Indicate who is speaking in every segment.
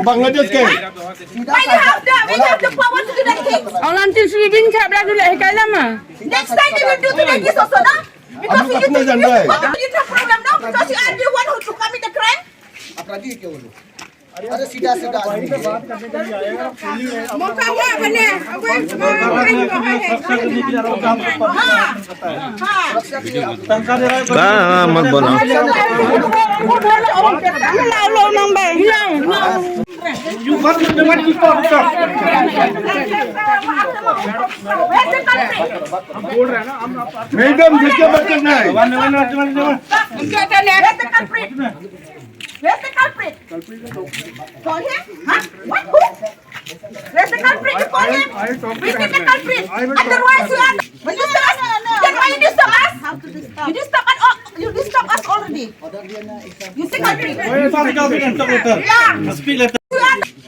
Speaker 1: Bangladesh ke?
Speaker 2: We have the power to do that thing.
Speaker 3: Orang nanti sweeping cap dah dulu hekal lama.
Speaker 2: Next time we will do today this also, no? Because you think you have problem now because you are the one who to commit the crime.
Speaker 4: अपराधी क्यों बोलो अरे सीधा सीधा
Speaker 2: मौका हुआ बने
Speaker 1: मत बोलो
Speaker 3: Lau nang bay.
Speaker 1: You must be the one who stop. Madam, जिसके बच्चे नहीं.
Speaker 2: Where's the culprit? For him? Huh? What? Who? Where's the culprit? You call him? We need the culprit. Otherwise, you are. When you stop us, then why you disturb us? You disturb us. You disturb us already. You say culprit. Yeah.
Speaker 1: Speak letter.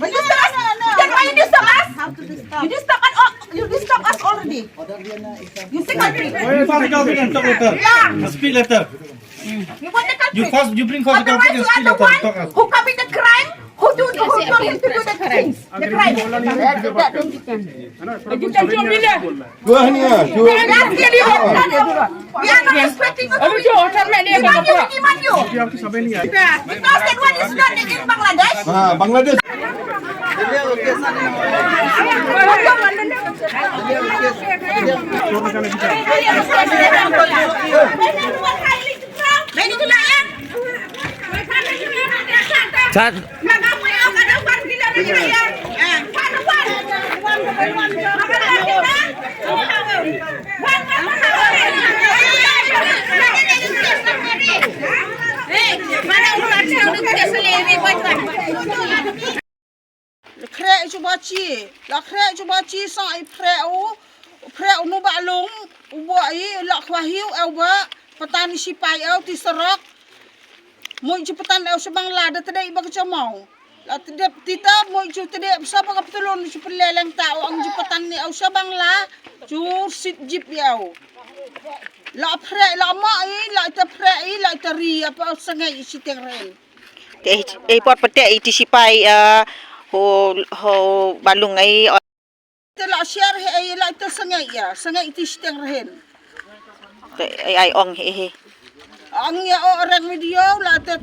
Speaker 2: When you stop us, then why you disturb us? You disturb us. You disturb us already. You say culprit.
Speaker 1: Yeah. Speak letter.
Speaker 2: You want the culprit.
Speaker 1: You bring false
Speaker 2: Otherwise, you are the one who commit the crime. Who told him to do the things? The crime.
Speaker 3: Kita cuma bila.
Speaker 1: Gua ni ah.
Speaker 2: We are not expecting you to
Speaker 3: Aduh, jom sampai dia
Speaker 2: demand you.
Speaker 3: berapa?
Speaker 2: Demand you. Because that one is not in Bangladesh.
Speaker 1: हाँ Bangladesh
Speaker 2: Ready to layan?
Speaker 1: Sat
Speaker 5: Krek cuba ci, la krek cuba ci sang ai prek nu ba long, ubo ai la khwahiu au ba petani sipai au ti serok. Moi ci petani au sebang la da tedai ba kecamau. La tedep tita moi cu tedep sapa ka petulun ci peleleng ta ang ci petani au sebang la cu sit jip au. La prek la ma ai la ta prek ai la ta ri apa sangai ci tengren.
Speaker 6: Pot petek iti sipai ho balung ai
Speaker 5: Tela share he la ta sangai ti tengren.
Speaker 6: ai ong he
Speaker 5: Ang ya orang video la ta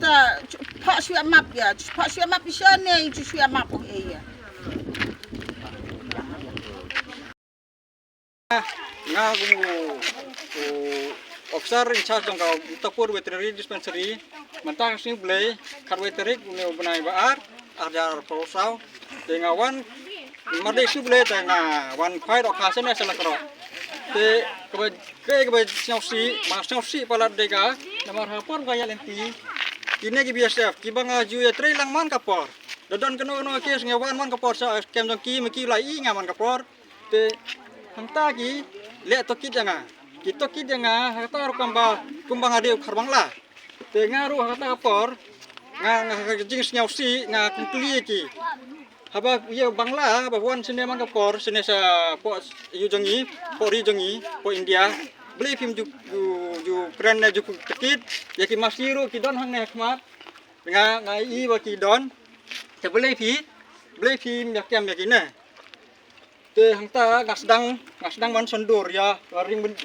Speaker 5: pak suya map ya. Pak suya map bisa ni cu suya map ya.
Speaker 7: Nga officer in charge ng Utapur Veterinary Dispensary mantang sing blay kar veterinik ne benai baar ajar prosau dengan wan made su blay dengan wan phai dok khasen ne sala kro te ke snausi pala dega namar hapor gaya lenti kine ki biasa ki banga ju ya tre lang man kapor dodon keno kes ngewan man kapor sa kem jong ki meki lai ngaman kapor te hangta ki le to kit janga kita kit janga kata rukamba kumbang ade kharbang la te ngaru kata kapor nga jing snausi nga kunkli ki haba ye bangla haba wan sene man kapor sene sa po yu jongi po ri jongi po India beli film ju keren ju kit ya ki masiru ki don hang ne khmat nga i ba ki don te beli film ya kem ya ki ne te hang ta ngasdang man sondur ya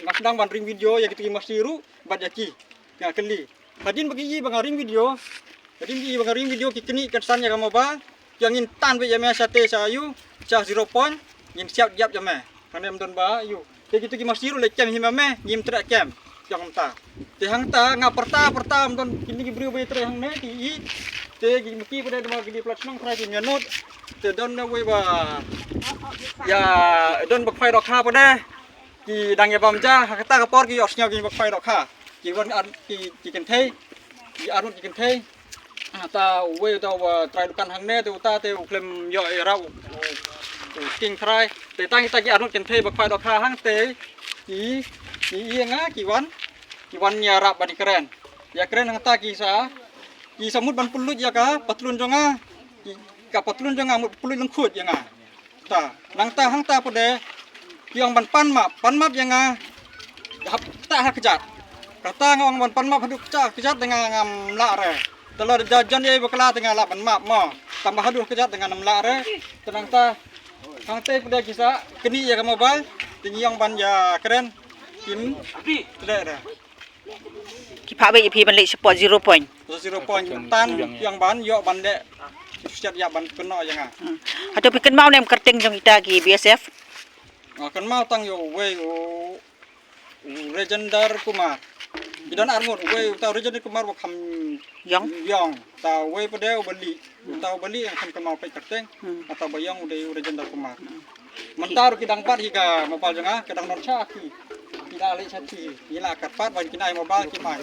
Speaker 7: ngasdang man ring video ya ki masiru bad ya ki nga keli hadin bagi i bang ring video ki kini kan san ya kamo ba yang in tan be ya me sate sa yu cha 0 point yin siap yap ya me kanem don ba yu te gitu ki masiru le kem hima me yim tra kem yang ta te hang ta nga perta don kini ki brio be tre hang ne ti i te gi meki pada dema gi plat nang pra ki nyanut te don na we ba ya don bak phai dok kha pada ki dang ya bam ja kata ka por ki os nyau ki bak phai dok kha ki won ki ken thei ki arut ki ken thei ta we ta wa trai dukan hang ne te ta te klem yo rau kinh khai để tăng ta cái anu chân thề bậc khoai đọc kha hang tế ki nga ki wan nya rap bani keren ya keren hang ta ki samut ban pulut ya ka patlun jonga ki ka patlun jonga mut pulut lengkut ya nga ta nang ta hang ta pode ki ong ban pan map ya nga hap ta ha kejat kata ngong ban pan map haduk kejat dengan ngam la re telur jajan ye bekala dengan la ban map mo tambah haduh kejat dengan nam la re tenang ta hang te pode kisa keni ya ka mobile tinggi yang ban ya keren kim tidak ada
Speaker 6: ki pha be pi ban le sport 0 point
Speaker 7: 0 point tan yang ban yo ban de siap ya ban kena yang ah
Speaker 6: atau pi ken mau nem kerting jong ita ki BSF
Speaker 7: kan mau tang yo we legendar kumar idan armur we ta legendar kumar wa kham yong ta we pade bali yang kan mau pe kerting atau bayang udah legendar kumar mentar kidang pat hika mobile janga kadang non chaki kila le chati kila katpat ban kinai mobile ki mai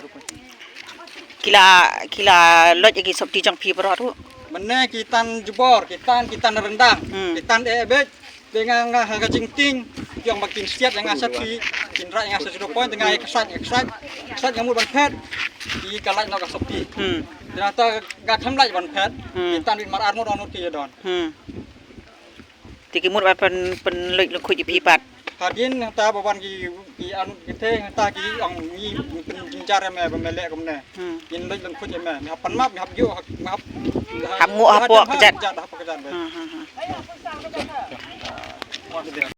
Speaker 6: kila lot yaki sop ti jong pi bro tu
Speaker 7: menne kitan jebor kitan rendang kitan ebek dengan harga jingting yang makin siap yang asati kinra yang asati 0 point dengan kesat yang ban pet di kalai nak sop ti ternyata gak thamlai ban pet kitan wit mar armor onut ki don
Speaker 6: tiki mut ba pen lek lu khu ji pi pat
Speaker 7: hadin ta bawan ki anu kite ta ki ong ni pen jinjar me ba mele kom ne yin lek lu khu ji me hap pan map hap yo
Speaker 6: hap ngu hap po kejat
Speaker 7: hap kejat